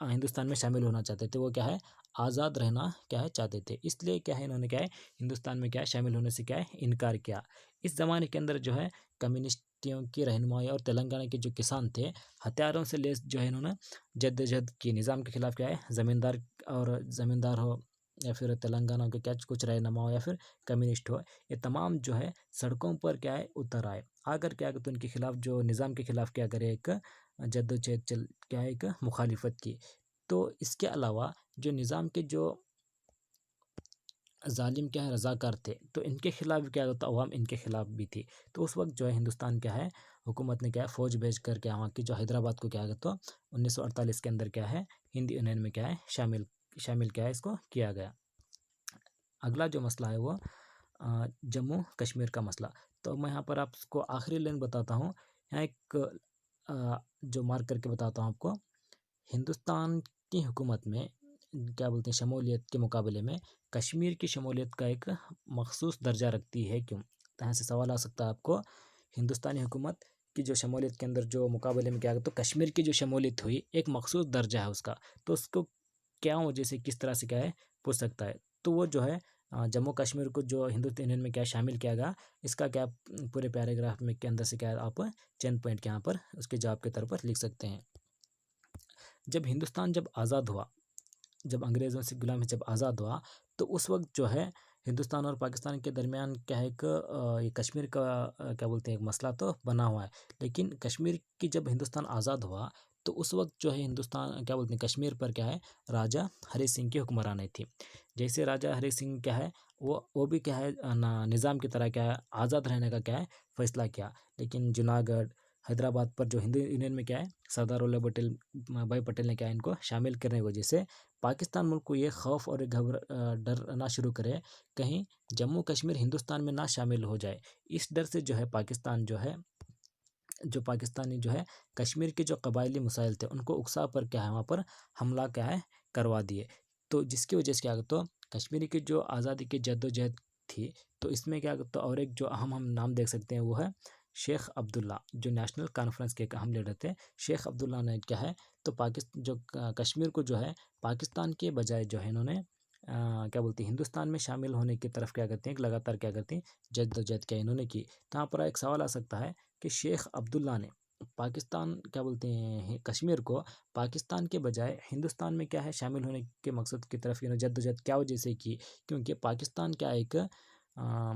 हिंदुस्तान में शामिल होना चाहते थे। वो क्या है आज़ाद रहना क्या है चाहते थे, इसलिए क्या है इन्होंने क्या है हिंदुस्तान में क्या है शामिल होने से क्या है इनकार किया। इस ज़माने के अंदर जो है कम्युनिस्टियों की रहनुमाई और तेलंगाना के जो किसान थे हथियारों से लेस जो है इन्होंने जद्दोजहद की, निज़ाम के खिलाफ क्या है ज़मींदार हो या फिर तेलंगाना के क्या कुछ रहनुमा हो या फिर कम्युनिस्ट हो, ये तमाम जो है सड़कों पर क्या है उतर आए, आकर क्या तो उनके खिलाफ जो निज़ाम के खिलाफ क्या करे एक जद्दोजहद चल क्या है एक मुखालिफत की। तो इसके अलावा जो निज़ाम के जो जालिम क्या है रज़ाकार थे, तो इनके खिलाफ भी क्या होता, अवाम इनके खिलाफ भी थी। तो उस वक्त जो है हिंदुस्तान क्या है, हुकूमत ने क्या है फ़ौज भेज कर क्या वहाँ की जो हैदराबाद को क्या है तो 1948 के अंदर क्या है हिंद यूनियन में क्या है शामिल शामिल क्या है इसको किया गया। अगला जो मसला है वो जम्मू कश्मीर का मसला। तो मैं यहाँ पर आपको आखिरी लाइन बताता हूँ, यहाँ एक जो मार्क करके बताता हूँ आपको। हिंदुस्तान की हुकूमत में क्या बोलते हैं शमूलियत के मुकाबले में कश्मीर की शमूलियत का एक मखसूस दर्जा रखती है क्यों? तो यहाँ से सवाल आ सकता है आपको। हिंदुस्तानी हुकूमत की जो शमूलियत के अंदर जो मुकाबले में क्या तो कश्मीर की जो शमूलियत हुई एक मखसूस दर्जा है उसका, तो उसको क्या वजह से किस तरह से क्या है पूछ सकता है। तो वो जो है जम्मू कश्मीर को जो हिंदुस्तान यूनियन में क्या शामिल किया गया, इसका क्या पूरे पैराग्राफ में के अंदर से क्या आप चंद पॉइंट यहाँ पर उसके जवाब के तौर पर लिख सकते हैं। जब हिंदुस्तान जब आज़ाद हुआ, जब अंग्रेज़ों से गुलामी जब आज़ाद हुआ, तो उस वक्त जो है हिंदुस्तान और पाकिस्तान के दरमियान क्या है एक ये कश्मीर का क्या बोलते हैं एक मसला तो बना हुआ है। लेकिन कश्मीर की जब हिंदुस्तान आज़ाद हुआ, तो उस वक्त जो है हिंदुस्तान क्या बोलते हैं कश्मीर पर क्या है राजा हरी सिंह की हुक्मरानी थी। जैसे राजा हरी सिंह क्या है वो भी क्या है निज़ाम की तरह क्या है आज़ाद रहने का क्या है फैसला किया। लेकिन जूनागढ़ हैदराबाद पर जो हिंदू यूनियन में क्या है सरदार वल्लभ पटेल भाई पटेल ने क्या है इनको शामिल करने की वजह से पाकिस्तान मुल्क को ये खौफ और डर ना शुरू करे कहीं जम्मू कश्मीर हिंदुस्तान में ना शामिल हो जाए। इस डर से जो है पाकिस्तान जो है जो पाकिस्तानी जो है कश्मीर के जो कबायली मसाइल थे उनको उकसा पर क्या है वहाँ पर हमला क्या है करवा दिए। तो जिसकी वजह से क्या तो कश्मीर की जो आज़ादी की जद्दोजहद थी, तो इसमें क्या तो और एक जो अहम हम नाम देख सकते हैं वो है शेख अब्दुल्ला, जो नेशनल कॉन्फ्रेंस के अहम लीडर थे। शेख अब्दुल्ला ने क्या है तो पाकिस्तान जो कश्मीर को जो है पाकिस्तान के बजाय जो है इन्होंने क्या बोलते हैं हिंदुस्तान में शामिल होने की तरफ क्या करते हैं लगातार क्या करते हैं जद्दोजहद क्या इन्होंने की। तो यहाँ पर एक सवाल आ सकता है कि शेख अब्दुल्ला ने पाकिस्तान क्या बोलते हैं कश्मीर को पाकिस्तान के बजाय हिंदुस्तान में क्या है शामिल होने के मकसद की तरफ जद्दोजहद क्या वजह से की, क्योंकि पाकिस्तान क्या एक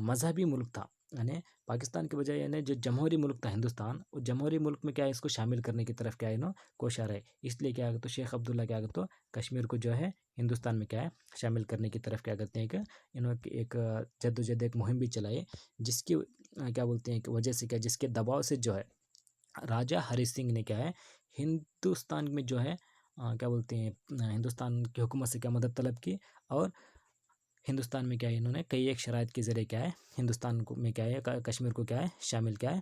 मजहबी मुल्क था। यानी पाकिस्तान के बजाय यानी जो जमहूरी मुल्क था हिंदुस्तान, वो जमहूरी मुल्क में क्या है इसको शामिल करने की तरफ क्या है इन्हों कोशा रहे। इसलिए क्या है तो शेख अब्दुल्ला क्या तो कश्मीर को जो है हिंदुस्तान में क्या है शामिल करने की तरफ क्या करते हैं कि इन्होंने एक जद्दोजहद एक मुहिम भी चलाई, जिसकी क्या बोलते हैं कि वजह से क्या जिसके दबाव से जो है राजा हरी सिंह ने क्या है हिंदुस्तान में जो है क्या बोलते हैं हिंदुस्तान की हुकूमत से क्या मदद तलब की। और हिंदुस्तान में क्या है इन्होंने कई एक शराइत के ज़रिए क्या है हिंदुस्तान को में क्या है कश्मीर को क्या है शामिल क्या है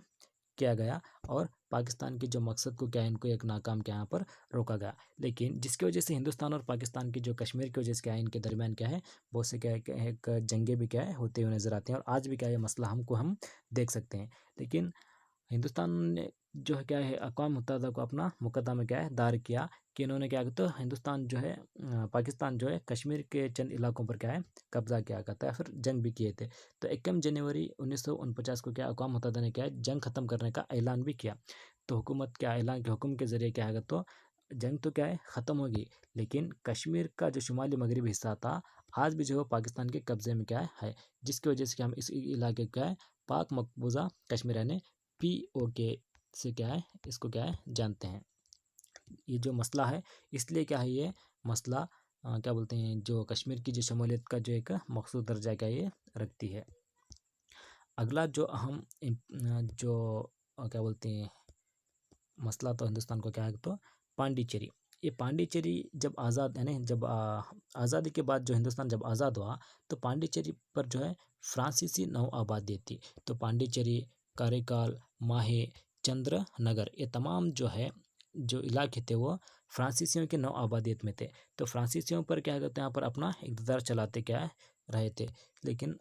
किया गया। और पाकिस्तान के जो मकसद को क्या है इनको एक नाकाम क्या यहाँ पर रोका गया। लेकिन जिसकी वजह से हिंदुस्तान और पाकिस्तान की जो कश्मीर की वजह से क्या है इनके दरमियान क्या है बहुत से क्या है एक जंगे भी क्या है होते हुए नजर आते हैं, और आज भी क्या है मसला हम देख सकते हैं। लेकिन हिंदुस्तान ने जो है क्या है अक़वाम मुत्तहिदा को अपना मुकदमा क्या है दायर किया कि इन्होंने क्या तो हिंदुस्तान जो है पाकिस्तान जो है कश्मीर के चंद इलाकों पर क्या है कब्जा किया करता है, फिर जंग भी किए थे। तो 21 जनवरी 1949 को क्या अक़वाम मुत्तहिदा ने क्या है जंग ख़त्म करने का ऐलान भी किया। तो हुकूमत क्या ऐलान के हुक्म के ज़रिए क्या है तो जंग तो क्या है ख़त्म होगी, लेकिन कश्मीर का जो शुमाली मगरबी हिस्सा था आज भी जो है पाकिस्तान के कब्ज़े में क्या है जिसकी वजह से हम इस इलाके क्या है पाक मकबूजा कश्मीर यानी POK से क्या है इसको क्या है जानते हैं। ये जो मसला है इसलिए क्या है ये मसला क्या बोलते हैं जो कश्मीर की जो शमूलियत का जो एक मखसूस दर्जा क्या ये रखती है। अगला जो अहम जो क्या बोलते हैं मसला तो हिंदुस्तान को क्या है तो पांडिचेरी। ये पांडिचेरी जब आज़ाद यानी जब आज़ादी के बाद जो हिंदुस्तान जब आज़ाद हुआ, तो पांडिचेरी पर जो है फ्रांसीसी नौ आबादी थी। तो पांडिचेरी, कारिकाल, माहे, चंद्र नगर ये तमाम जो है जो इलाके थे वो फ्रांसीसियों के नौ आबादियत में थे। तो फ्रांसीसियों पर क्या कहते हैं यहाँ पर अपना इक़्तिदार चलाते क्या रहे थे। लेकिन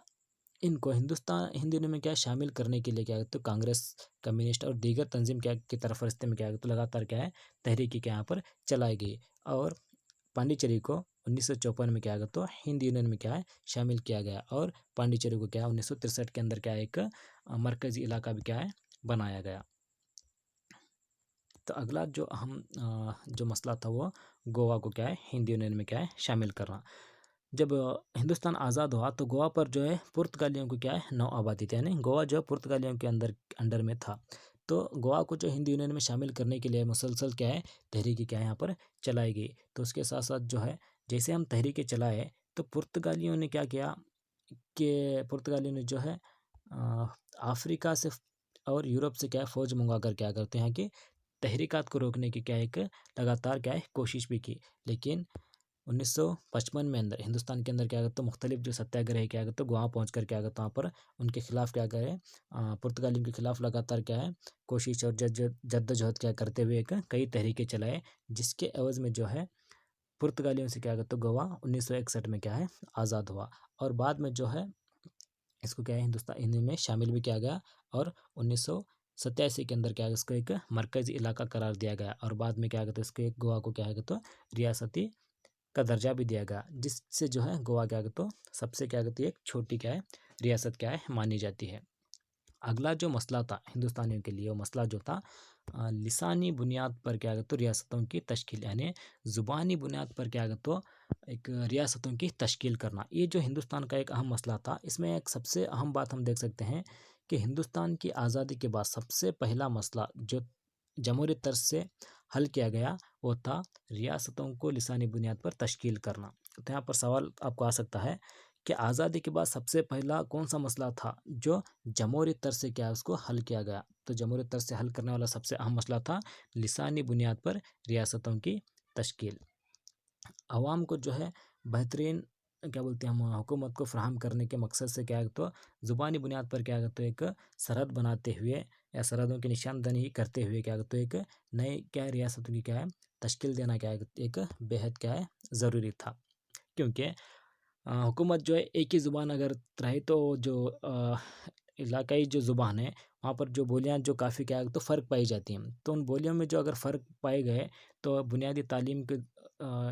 इनको हिंदुस्तान हिंदू में क्या शामिल करने के लिए क्या तो कांग्रेस, कम्युनिस्ट और दीगर तंजीम क्या की तरफ रास्ते में क्या तो लगातार क्या है तहरीकी क्या यहाँ पर चलाई गई। और पांडिचेरी को 1954 में क्या तो हिंद यूनियन में क्या है शामिल किया गया, और पांडिचेरी को क्या 1963 के अंदर क्या एक मरकज़ी इलाका भी क्या है बनाया गया। तो अगला जो अहम जो मसला था वो गोवा को क्या है हिंद यूनियन में क्या है शामिल करना। जब हिंदुस्तान आज़ाद हुआ तो गोवा पर जो है पुर्तगालियों को क्या है नौ आबादी थी, यानी गोवा जो है पुर्तगालियों के अंडर में था। तो गोवा को जो हिंदी यूनियन में शामिल करने के लिए मुसलसल क्या है, तहरीकी क्या है यहाँ पर चलाई गई। तो उसके साथ साथ जो है जैसे हम तहरीकें चलाए तो पुर्तगालियों ने क्या किया कि पुर्तगालियों ने जो है अफ्रीका से और यूरोप से क्या है फ़ौज मंगवा कर क्या करते हैं कि तहरीकात को रोकने की क्या एक लगातार क्या है कोशिश भी की। लेकिन 1955 में अंदर हिंदुस्तान के अंदर क्या करते मुख्तलिफ जो सत्याग्रह क्या करते गोवा पहुँच कर क्या करते वहाँ पर उनके खिलाफ क्या करें पुर्तगालियों के खिलाफ लगातार क्या है कोशिश और जद्दोजहद क्या करते हुए एक कई तहरीकें चलाए, जिसके एवज में जो है पुर्तगालियों से क्या करते गोवा 1961 में क्या है आज़ाद हुआ। और बाद में जो है इसको क्या है हिंदुस्तान हिंदी में शामिल भी किया गया और 1987 के अंदर क्या है इसको एक मरकज़ी इलाका करार दिया गया और बाद में क्या कहते हैं इसको एक गोवा को क्या है तो रियासती का दर्जा भी दिया गया, जिससे जो है गोवा क्या कहते सबसे क्या कहती है एक छोटी क्या है रियासत क्या है मानी जाती है। अगला जो मसला था हिंदुस्तानियों के लिए वो मसला जो था लिसानी बुनियाद पर क्या कहते रियासतों की तश्कील, यानी ज़ुबानी बुनियाद पर क्या कहते एक रियासतों की तश्कील करना। ये जो हिंदुस्तान का एक अहम मसला था, इसमें एक सबसे अहम बात हम देख सकते हैं कि हिंदुस्तान की आज़ादी के बाद सबसे पहला मसला जो जमहूरी तर्ज से हल किया गया वो था रियासतों को लिसानी बुनियाद पर तश्कील करना। तो यहाँ पर सवाल आपको आ सकता है कि आज़ादी के बाद सबसे पहला कौन सा मसला था जो जमहूरी तर्ज से क्या उसको हल किया गया। तो जमहूरी तर्ज से हल करने वाला सबसे अहम मसला था लिसानी बुनियाद पर रियासतों की तश्कील। आवाम को जो है बेहतरीन क्या बोलते हैं हम हुकूमत को फ्राहम करने के मकसद से क्या है तो ज़ुबानी बुनियाद पर क्या तो एक सरहद बनाते हुए या सरहदों की निशानदही करते हुए क्या तो एक नए क्या रियासतों की क्या है तश्कील देना क्या है एक बेहद क्या है ज़रूरी था। क्योंकि हुकूमत जो है एक ही ज़ुबान अगर रहे तो जो इलाकाई जो ज़ुबान है वहाँ पर जो बोलियाँ जो काफ़ी क्या है तो फ़र्क पाई जाती हैं। तो उन बोलियों में जो अगर फ़र्क पाए गए तो बुनियादी तालीम के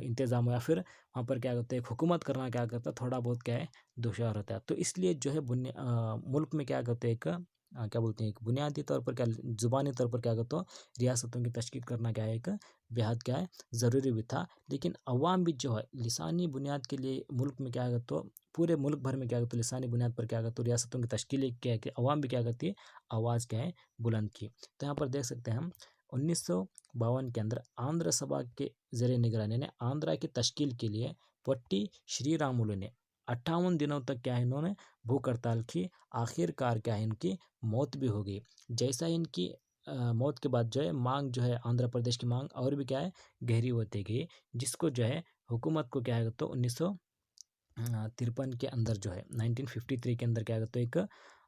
इंतज़ाम या फिर वहाँ पर क्या करते हैं हुकूमत करना क्या करता है थोड़ा बहुत क्या है दुश्वार होता है। तो इसलिए जो है मुल्क में क्या करते हैं एक क्या बोलते हैं एक बुनियादी तौर पर क्या ज़ुबानी तौर पर क्या करते हो रियासतों की तश्कील करना क्या है एक बेहद क्या है ज़रूरी भी था। लेकिन अवाम भी जो है लिसानी बुनियाद के लिए मुल्क में क्या है तो पूरे मुल्क भर में क्या करते लिसानी बुनियाद पर क्या करते रियासतों की तश्कील क्या है कि अवाम भी क्या करती है आवाज़ क्या है बुलंद की। तो यहाँ पर देख सकते हैं हम 1952 के अंदर आंध्र सभा के ज़रिए निगरानी ने आंध्रा की तश्कील के लिए पोट्टी श्री रामुलु ने 58 दिनों तक क्या है इन्होंने भूख हड़ताल की। आखिरकार क्या है इनकी मौत भी हो गई। जैसा इनकी मौत के बाद जो है मांग जो है आंध्र प्रदेश की मांग और भी क्या है गहरी होती गई, जिसको जो है हुकूमत को क्या है तो 1953 के अंदर जो है 1953 के अंदर क्या है तो एक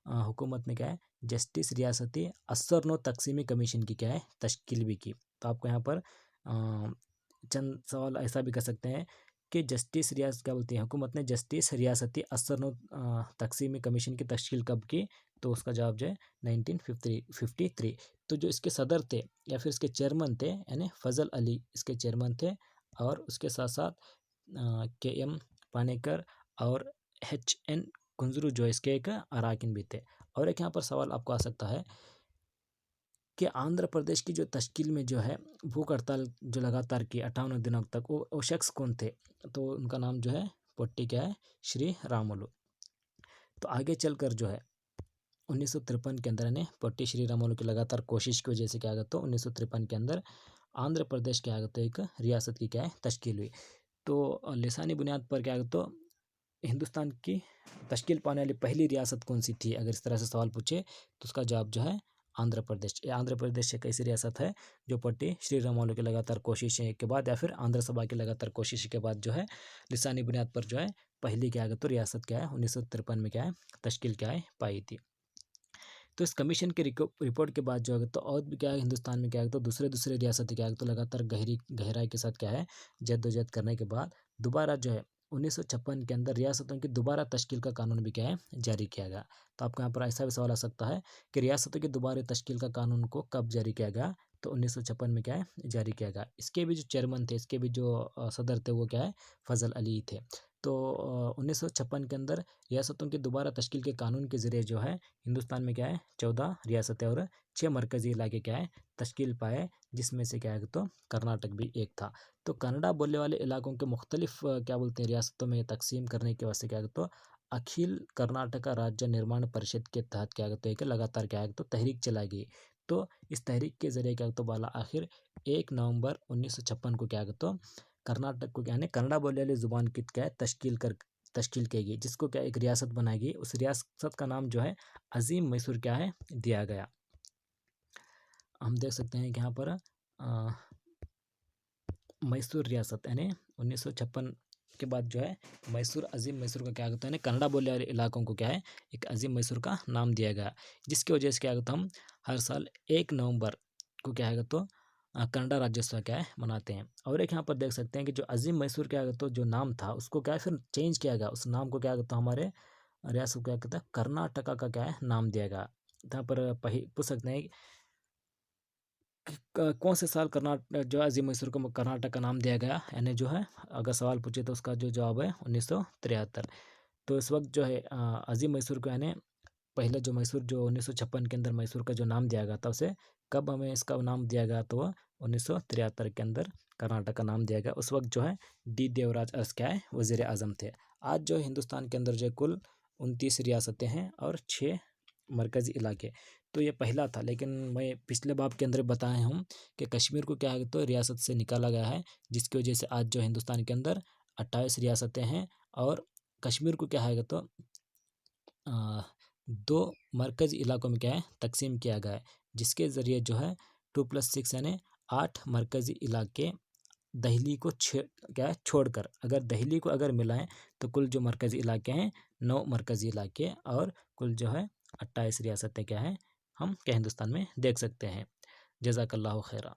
हुकूमत ने क्या है जस्टिस रियासती असर नो तकसीमी कमीशन की क्या है तश्कील भी की। तो आपको यहाँ पर चंद सवाल ऐसा भी कर सकते हैं कि जस्टिस रियास क्या बोलती है हुकूमत ने जस्टिस रियासती असर नो तकसीमी कमीशन की तश्कील कब की। तो उसका जवाब जो है 1953। तो जो इसके सदर थे या फिर इसके चेयरमैन थे यानी फजल अली इसके चेयरमैन थे और उसके साथ साथ के.एम. पानेकर और H.N. कुंजरू जो इसके एक अराकिन भी थे। और एक यहाँ पर सवाल आपको आ सकता है कि आंध्र प्रदेश की जो तश्कील में जो है भूख हड़ताल जो लगातार की 58 दिनों तक वो शख्स कौन थे। तो उनका नाम जो है पोट्टी क्या है श्री रामुलु। तो आगे चलकर जो है 1953 के अंदर यानी पोट्टी श्री रामुलु की लगातार कोशिश की वजह से क्या आगा तो 1953 के अंदर आंध्र प्रदेश क्या आगा तो एक रियासत की क्या है तश्कील हुई। तो लिसानी बुनियाद पर क्या आगा तो हिंदुस्तान की तश्कील पाने वाली पहली रियासत कौन सी थी, अगर इस तरह से सवाल पूछे तो उसका जवाब जो है आंध्र प्रदेश। ये आंध्र प्रदेश एक ऐसी रियासत है जो पोट्टी श्री रामुलु की लगातार कोशिशें के बाद या फिर आंध्र सभा की लगातार कोशिश के बाद जो है लिसानी बुनियाद पर जो है पहली क्या है तो रियासत क्या है 1953 में क्या है तश्कील क्या है पाई थी। तो इस कमीशन के रिपोर्ट के बाद जो है तो और भी क्या है हिंदुस्तान में क्या है तो दूसरे दूसरे रियासतें क्या है तो लगातार गहराई के साथ क्या है जद्दोजहद करने के बाद दोबारा जो है 1956 के अंदर रियासतों की दोबारा तश्कील का कानून भी क्या है जारी किया गया। तो आपको यहाँ पर ऐसा भी सवाल आ सकता है कि रियासतों की दोबारा तश्कील का कानून को कब जारी किया गया। तो 1956 में क्या है जारी किया गया। इसके भी जो चेयरमैन थे इसके भी जो सदर थे वो क्या है फजल अली थे। तो 1956 के अंदर रियासतों की दोबारा तश्कील के कानून के ज़रिए जो है हिंदुस्तान में क्या है 14 रियासतें और 6 मरकज़ी इलाके क्या है तश्कील पाए, जिसमें से क्या है तो कर्नाटक भी एक था। तो कन्नड़ा बोलने वाले इलाकों के मुख्तलिफ क्या बोलते हैं रियासतों में तकसीम करने के वास्ते क्या है तो अखिल कर्नाटका राज्य निर्माण परिषद के तहत क्या है तो एक लगातार क्या है तो तहरीक चलाई गई। तो इस तहरीक के ज़रिए क्या तो बाला आखिर 1 नवंबर 1956 को क्या तो कर्नाटक को क्या है कन्नड़ा बोलने वाली ज़ुबान की क्या है तश्कील की गई, जिसको क्या एक रियासत बनाई गई। उस रियासत का नाम जो है अजीम मैसूर क्या है दिया गया। हम देख सकते हैं कि यहाँ पर मैसूर रियासत यानी 1956 के बाद जो है मैसूर अजीम मैसूर का क्या होता है कन्नड़ा बोलने वाले इलाकों को क्या है एक अजीम मैसूर का नाम दिया गया, जिसकी वजह से क्या होता हम हर साल 1 नवंबर को क्या है तो कन्नड़ा राज्योत्सव क्या है मनाते हैं। और एक यहाँ पर देख सकते हैं कि जो अजीम मैसूर क्या तो जो नाम था उसको क्या है फिर चेंज किया गया, उस नाम को क्या कहता हमारे रियासत को क्या कहता है कर्नाटका का क्या है नाम दिया गया। यहाँ पर पूछ सकते हैं कौन से साल कर्नाटक जो अजीम मैसूर को कर्नाटक का नाम दिया गया, यानी जो है अगर सवाल पूछे तो उसका जो जवाब है 1973। तो इस वक्त जो है अजीम मैसूर को यानी पहले जो मैसूर जो 1956 के अंदर मैसूर का जो नाम दिया गया था उसे कब हमें इसका नाम दिया गया, तो वह 1973 के अंदर कर्नाटक का नाम दिया गया। उस वक्त जो है डी देवराज अरस क्या है वज़ीर आज़म थे। आज जो हिंदुस्तान के अंदर जो कुल 29 रियासतें हैं और 6 मरकज़ी इलाके। तो ये पहला था, लेकिन मैं पिछले बाब के अंदर बताए हम कि कश्मीर को क्या है तो रियासत से निकाला गया है, जिसकी वजह से आज जो हिंदुस्तान के अंदर 28 रियासतें हैं और कश्मीर को क्या है तो 2 मरकज़ी इलाकों में क्या है तकसीम किया गया है, जिसके ज़रिए जो है 2+6 यानी 8 मरकज़ी इलाके दिल्ली को क्या है छोड़कर, अगर दिल्ली को अगर मिलाएं तो कुल जो मरकज़ी इलाके हैं 9 मरकज़ी इलाके और कुल जो है 28 रियासतें क्या हैं हम क्या हिंदुस्तान में देख सकते हैं। जज़ाकल्लाहु खैरा।